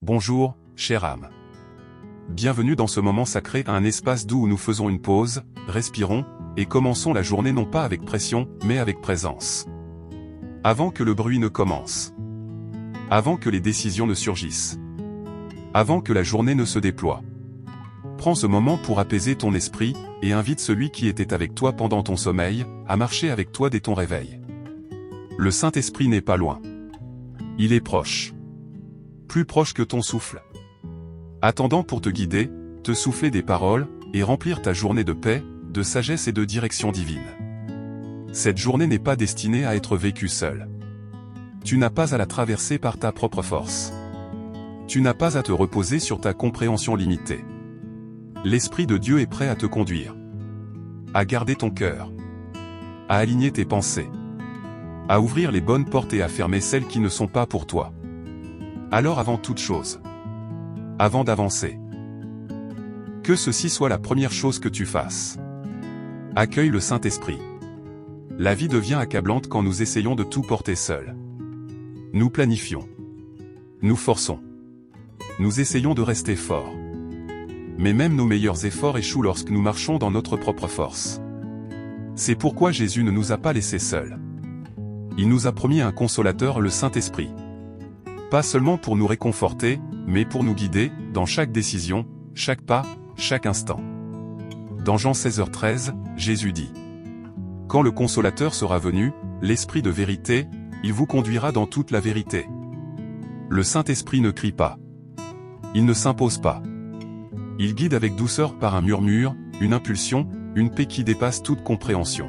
Bonjour, chère âme. Bienvenue dans ce moment sacré, un espace doux où nous faisons une pause, respirons, et commençons la journée non pas avec pression, mais avec présence. Avant que le bruit ne commence. Avant que les décisions ne surgissent. Avant que la journée ne se déploie. Prends ce moment pour apaiser ton esprit, et invite celui qui était avec toi pendant ton sommeil, à marcher avec toi dès ton réveil. Le Saint-Esprit n'est pas loin. Il est proche. Plus proche que ton souffle. Attendant pour te guider, te souffler des paroles, et remplir ta journée de paix, de sagesse et de direction divine. Cette journée n'est pas destinée à être vécue seule. Tu n'as pas à la traverser par ta propre force. Tu n'as pas à te reposer sur ta compréhension limitée. L'Esprit de Dieu est prêt à te conduire. À garder ton cœur. À aligner tes pensées. À ouvrir les bonnes portes et à fermer celles qui ne sont pas pour toi. Alors avant toute chose. Avant d'avancer. Que ceci soit la première chose que tu fasses. Accueille le Saint-Esprit. La vie devient accablante quand nous essayons de tout porter seuls. Nous planifions. Nous forçons. Nous essayons de rester forts. Mais même nos meilleurs efforts échouent lorsque nous marchons dans notre propre force. C'est pourquoi Jésus ne nous a pas laissés seuls. Il nous a promis un consolateur, le Saint-Esprit. Pas seulement pour nous réconforter, mais pour nous guider, dans chaque décision, chaque pas, chaque instant. Dans Jean 16h13, Jésus dit : « Quand le consolateur sera venu, l'Esprit de vérité, il vous conduira dans toute la vérité. » Le Saint-Esprit ne crie pas. Il ne s'impose pas. Il guide avec douceur par un murmure, une impulsion, une paix qui dépasse toute compréhension.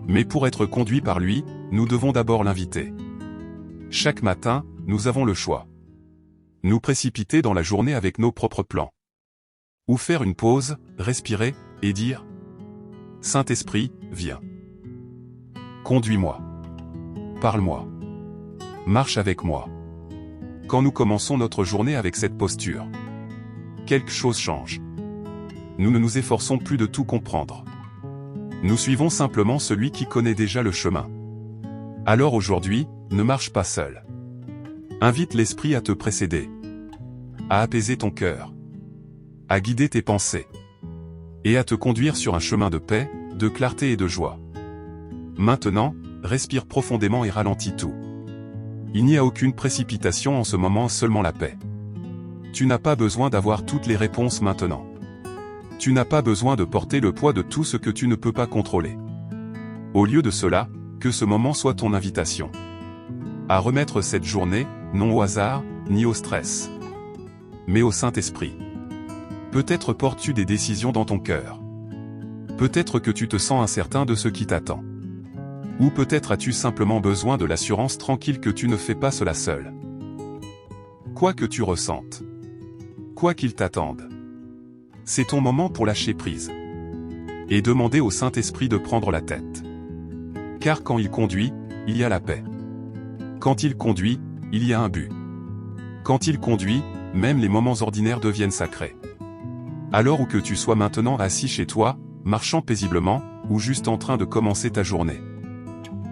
Mais pour être conduit par lui, nous devons d'abord l'inviter. Chaque matin, nous avons le choix. Nous précipiter dans la journée avec nos propres plans. Ou faire une pause, respirer, et dire : Saint-Esprit, viens. Conduis-moi. Parle-moi. Marche avec moi. Quand nous commençons notre journée avec cette posture, quelque chose change. Nous ne nous efforçons plus de tout comprendre. Nous suivons simplement celui qui connaît déjà le chemin. Alors aujourd'hui, ne marche pas seul. Invite l'Esprit à te précéder. À apaiser ton cœur. À guider tes pensées. Et à te conduire sur un chemin de paix, de clarté et de joie. Maintenant, respire profondément et ralentis tout. Il n'y a aucune précipitation en ce moment, seulement la paix. Tu n'as pas besoin d'avoir toutes les réponses maintenant. Tu n'as pas besoin de porter le poids de tout ce que tu ne peux pas contrôler. Au lieu de cela, que ce moment soit ton invitation. À remettre cette journée, non au hasard, ni au stress. Mais au Saint-Esprit. Peut-être portes-tu des décisions dans ton cœur. Peut-être que tu te sens incertain de ce qui t'attend. Ou peut-être as-tu simplement besoin de l'assurance tranquille que tu ne fais pas cela seul. Quoi que tu ressentes. Quoi qu'il t'attende. C'est ton moment pour lâcher prise. Et demander au Saint-Esprit de prendre la tête. Car quand il conduit, il y a la paix. Quand il conduit, il y a un but. Quand il conduit, même les moments ordinaires deviennent sacrés. Alors où que tu sois maintenant assis chez toi, marchant paisiblement, ou juste en train de commencer ta journée.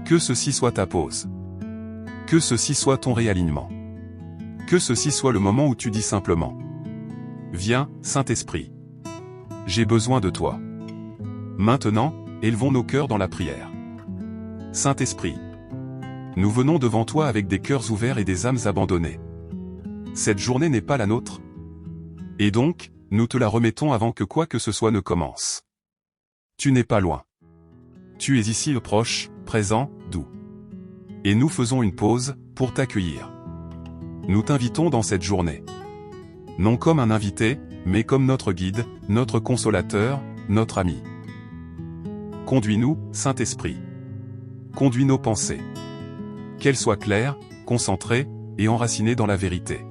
Que ceci soit ta pause. Que ceci soit ton réalignement. Que ceci soit le moment où tu dis simplement : Viens, Saint-Esprit. J'ai besoin de toi. Maintenant, élevons nos cœurs dans la prière. Saint-Esprit. Nous venons devant toi avec des cœurs ouverts et des âmes abandonnées. Cette journée n'est pas la nôtre. Et donc, nous te la remettons avant que quoi que ce soit ne commence. Tu n'es pas loin. Tu es ici, proche, présent, doux. Et nous faisons une pause, pour t'accueillir. Nous t'invitons dans cette journée. Non comme un invité, mais comme notre guide, notre consolateur, notre ami. Conduis-nous, Saint-Esprit. Conduis nos pensées. Qu'elles soient claires, concentrées, et enracinées dans la vérité.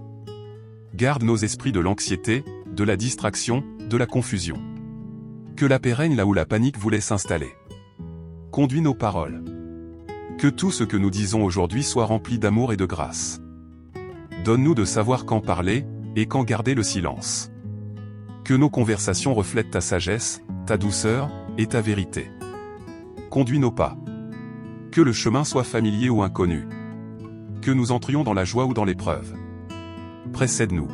Garde nos esprits de l'anxiété, de la distraction, de la confusion. Que la paix règne là où la panique voulait s'installer. Conduis nos paroles. Que tout ce que nous disons aujourd'hui soit rempli d'amour et de grâce. Donne-nous de savoir quand parler, et quand garder le silence. Que nos conversations reflètent ta sagesse, ta douceur, et ta vérité. Conduis nos pas. Que le chemin soit familier ou inconnu. Que nous entrions dans la joie ou dans l'épreuve. Précède-nous.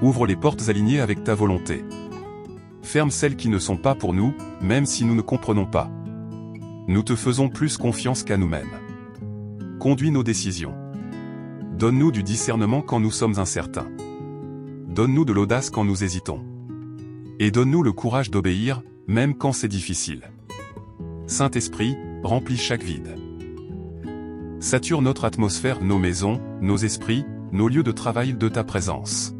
Ouvre les portes alignées avec ta volonté. Ferme celles qui ne sont pas pour nous, même si nous ne comprenons pas. Nous te faisons plus confiance qu'à nous-mêmes. Conduis nos décisions. Donne-nous du discernement quand nous sommes incertains. Donne-nous de l'audace quand nous hésitons. Et donne-nous le courage d'obéir, même quand c'est difficile. Saint-Esprit, remplis chaque vide. Sature notre atmosphère, nos maisons, nos esprits, nos lieux de travail de ta présence.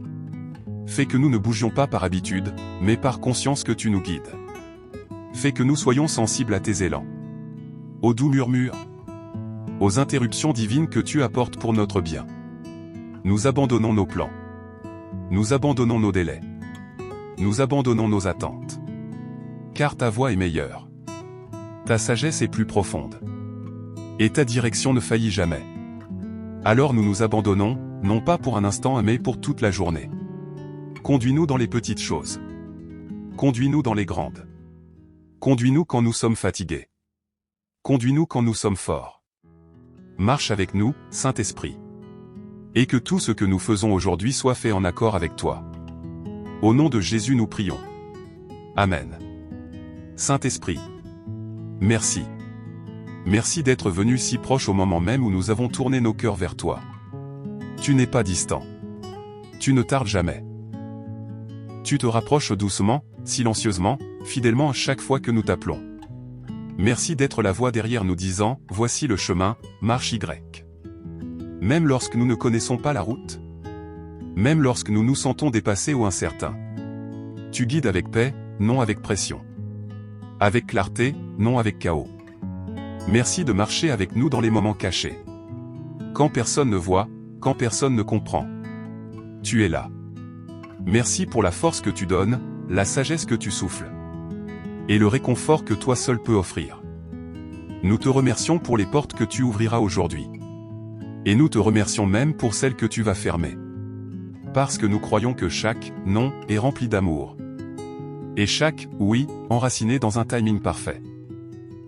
Fais que nous ne bougions pas par habitude, mais par conscience que tu nous guides. Fais que nous soyons sensibles à tes élans. Aux doux murmures. Aux interruptions divines que tu apportes pour notre bien. Nous abandonnons nos plans. Nous abandonnons nos délais. Nous abandonnons nos attentes. Car ta voix est meilleure. Ta sagesse est plus profonde. Et ta direction ne faillit jamais. Alors nous nous abandonnons, non pas pour un instant mais pour toute la journée. Conduis-nous dans les petites choses. Conduis-nous dans les grandes. Conduis-nous quand nous sommes fatigués. Conduis-nous quand nous sommes forts. Marche avec nous, Saint-Esprit. Et que tout ce que nous faisons aujourd'hui soit fait en accord avec toi. Au nom de Jésus nous prions. Amen. Saint-Esprit. Merci. Merci d'être venu si proche au moment même où nous avons tourné nos cœurs vers toi. Tu n'es pas distant. Tu ne tardes jamais. Tu te rapproches doucement, silencieusement, fidèlement à chaque fois que nous t'appelons. Merci d'être la voix derrière nous disant, voici le chemin, marche Y. Même lorsque nous ne connaissons pas la route. Même lorsque nous nous sentons dépassés ou incertains. Tu guides avec paix, non avec pression. Avec clarté, non avec chaos. Merci de marcher avec nous dans les moments cachés. Quand personne ne voit, quand personne ne comprend. Tu es là. Merci pour la force que tu donnes, la sagesse que tu souffles. Et le réconfort que toi seul peux offrir. Nous te remercions pour les portes que tu ouvriras aujourd'hui. Et nous te remercions même pour celles que tu vas fermer. Parce que nous croyons que chaque « non » est rempli d'amour. Et chaque « oui » enraciné dans un timing parfait.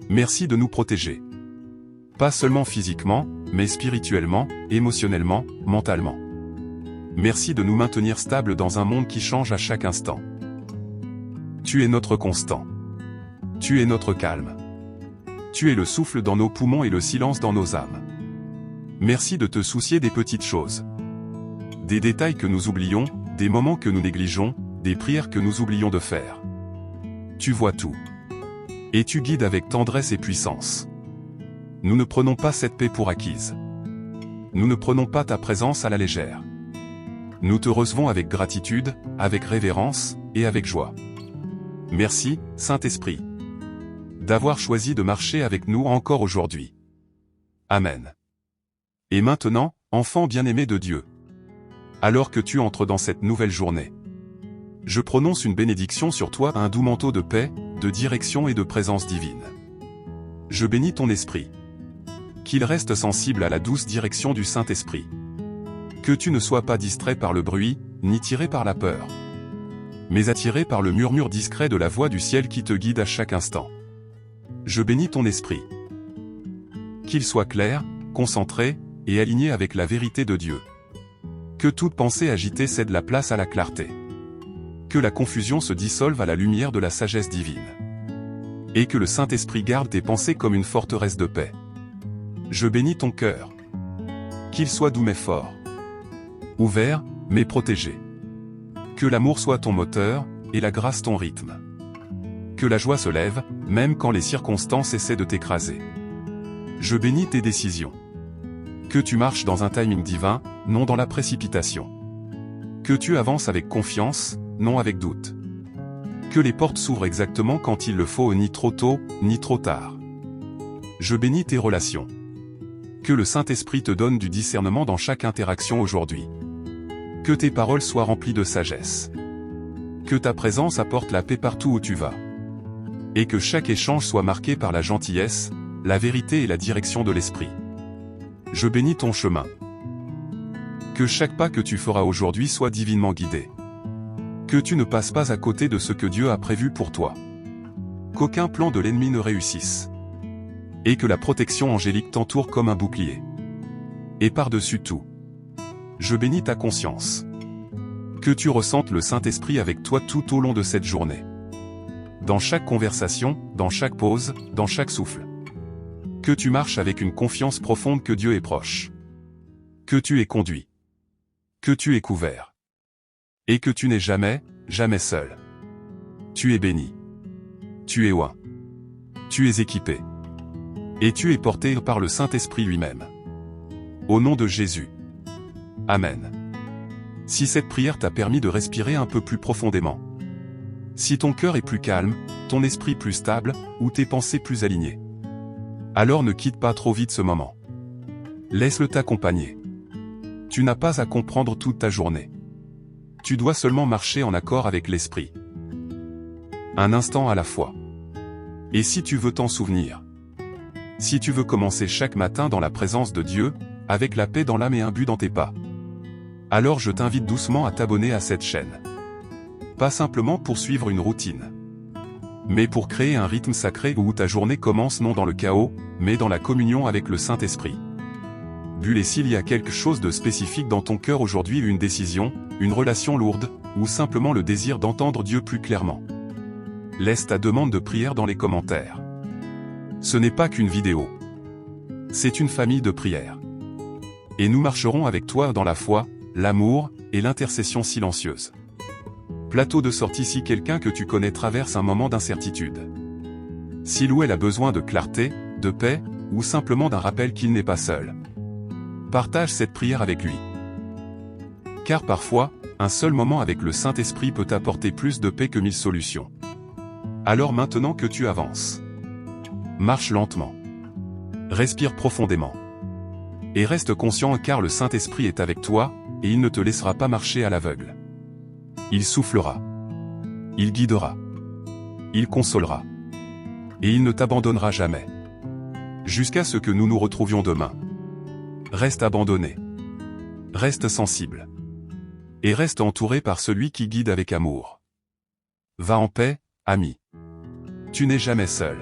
Merci de nous protéger. Pas seulement physiquement, mais spirituellement, émotionnellement, mentalement. Merci de nous maintenir stables dans un monde qui change à chaque instant. Tu es notre constant. Tu es notre calme. Tu es le souffle dans nos poumons et le silence dans nos âmes. Merci de te soucier des petites choses. Des détails que nous oublions, des moments que nous négligeons, des prières que nous oublions de faire. Tu vois tout. Et tu guides avec tendresse et puissance. Nous ne prenons pas cette paix pour acquise. Nous ne prenons pas ta présence à la légère. Nous te recevons avec gratitude, avec révérence, et avec joie. Merci, Saint-Esprit, d'avoir choisi de marcher avec nous encore aujourd'hui. Amen. Et maintenant, enfant bien-aimé de Dieu, alors que tu entres dans cette nouvelle journée, je prononce une bénédiction sur toi, un doux manteau de paix, de direction et de présence divine. Je bénis ton esprit. Qu'il reste sensible à la douce direction du Saint-Esprit. Que tu ne sois pas distrait par le bruit, ni tiré par la peur, mais attiré par le murmure discret de la voix du ciel qui te guide à chaque instant. Je bénis ton esprit. Qu'il soit clair, concentré, et aligné avec la vérité de Dieu. Que toute pensée agitée cède la place à la clarté. Que la confusion se dissolve à la lumière de la sagesse divine. Et que le Saint-Esprit garde tes pensées comme une forteresse de paix. Je bénis ton cœur. Qu'il soit doux mais fort. Ouvert, mais protégé. Que l'amour soit ton moteur, et la grâce ton rythme. Que la joie se lève, même quand les circonstances essaient de t'écraser. Je bénis tes décisions. Que tu marches dans un timing divin, non dans la précipitation. Que tu avances avec confiance, non avec doute. Que les portes s'ouvrent exactement quand il le faut, ni trop tôt, ni trop tard. Je bénis tes relations. Que le Saint-Esprit te donne du discernement dans chaque interaction aujourd'hui. Que tes paroles soient remplies de sagesse. Que ta présence apporte la paix partout où tu vas. Et que chaque échange soit marqué par la gentillesse, la vérité et la direction de l'esprit. Je bénis ton chemin. Que chaque pas que tu feras aujourd'hui soit divinement guidé. Que tu ne passes pas à côté de ce que Dieu a prévu pour toi. Qu'aucun plan de l'ennemi ne réussisse. Et que la protection angélique t'entoure comme un bouclier. Et par-dessus tout, je bénis ta conscience. Que tu ressentes le Saint-Esprit avec toi tout au long de cette journée. Dans chaque conversation, dans chaque pause, dans chaque souffle. Que tu marches avec une confiance profonde que Dieu est proche. Que tu es conduit. Que tu es couvert. Et que tu n'es jamais, jamais seul. Tu es béni. Tu es oint. Tu es équipé. Et tu es porté par le Saint-Esprit lui-même. Au nom de Jésus. Amen. Si cette prière t'a permis de respirer un peu plus profondément. Si ton cœur est plus calme, ton esprit plus stable, ou tes pensées plus alignées. Alors ne quitte pas trop vite ce moment. Laisse-le t'accompagner. Tu n'as pas à comprendre toute ta journée. Tu dois seulement marcher en accord avec l'esprit. Un instant à la fois. Et si tu veux t'en souvenir. Si tu veux commencer chaque matin dans la présence de Dieu, avec la paix dans l'âme et un but dans tes pas. Alors je t'invite doucement à t'abonner à cette chaîne. Pas simplement pour suivre une routine. Mais pour créer un rythme sacré où ta journée commence non dans le chaos, mais dans la communion avec le Saint-Esprit. Bulle, et s'il y a quelque chose de spécifique dans ton cœur aujourd'hui, une décision, une relation lourde, ou simplement le désir d'entendre Dieu plus clairement. Laisse ta demande de prière dans les commentaires. Ce n'est pas qu'une vidéo. C'est une famille de prières. Et nous marcherons avec toi dans la foi, l'amour, et l'intercession silencieuse. Plateau de sortie si quelqu'un que tu connais traverse un moment d'incertitude. S'il ou elle a besoin de clarté, de paix, ou simplement d'un rappel qu'il n'est pas seul. Partage cette prière avec lui. Car parfois, un seul moment avec le Saint-Esprit peut apporter plus de paix que 1000 solutions. Alors maintenant que tu avances, marche lentement. Respire profondément. Et reste conscient car le Saint-Esprit est avec toi, et il ne te laissera pas marcher à l'aveugle. Il soufflera. Il guidera. Il consolera. Et il ne t'abandonnera jamais. Jusqu'à ce que nous nous retrouvions demain. Reste abandonné. Reste sensible. Et reste entouré par celui qui guide avec amour. Va en paix, ami. Tu n'es jamais seul.